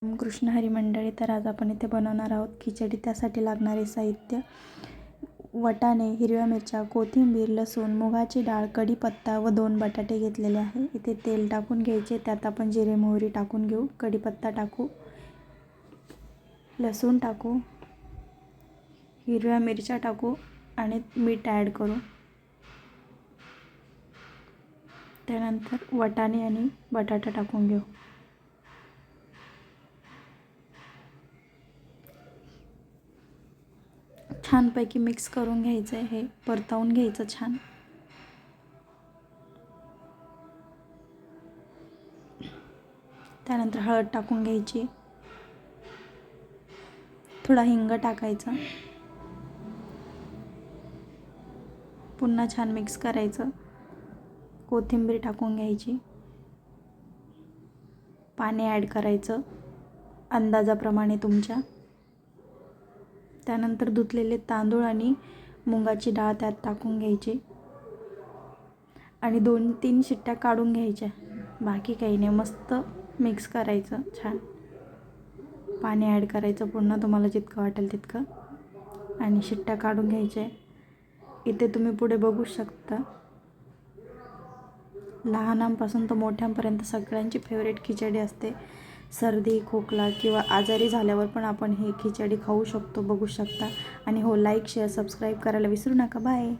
कृष्ण हरी मंडळी, तर आज आपण इथे बनवणार आहोत खिचडी। त्यासाठी लागणारे साहित्य: वाटाणे, हिरव्या मिरच्या, कोथिंबीर, लसूण, मुगाची डाळ, कढीपत्ता व 2 बटाटे घेतलेले आहे। इथे तेल टाकून घ्यायचे, त्यात आपण जिरे मोहरी टाकून घेऊ, कढीपत्ता टाकू, लसूण टाकू, हिरव्या मिरच्या टाकू आणि मीठ ॲड करू। त्यानंतर वाटाणे आणि बटाटा टाकून घेऊ। छानपैकी मिक्स करून घ्यायचं आहे, हे परतवून घ्यायचं छान। त्यानंतर हळद टाकून घ्यायची, थोडा हिंग टाकायचा, पुन्हा छान मिक्स करायचं। कोथिंबीर टाकून घ्यायची, पाणी ॲड करायचं अंदाजाप्रमाणे तुमच्या। त्यानंतर धुतलेले तांदूळ आणि मुगाची डाळ त्यात टाकून घ्यायची आणि 2-3 शिट्ट्या काढून घ्यायच्या, बाकी काही नाही। मस्त मिक्स करायचं छान, पाणी ॲड करायचं पुन्हा तुम्हाला जितकं वाटेल तितकं आणि शिट्ट्या काढून घ्यायच्या। इथे तुम्ही पुढे बघू शकता, लहानांपासून तर मोठ्यांपर्यंत सगळ्यांची फेवरेट खिचडी असते। सर्दी खोकला किंवा आजारी झाल्यावर पण आपण ही खिचडी खाऊ शकतो, बघू शकता। आणि हो, लाईक शेअर सबस्क्राईब करायला विसरू नका। बाय।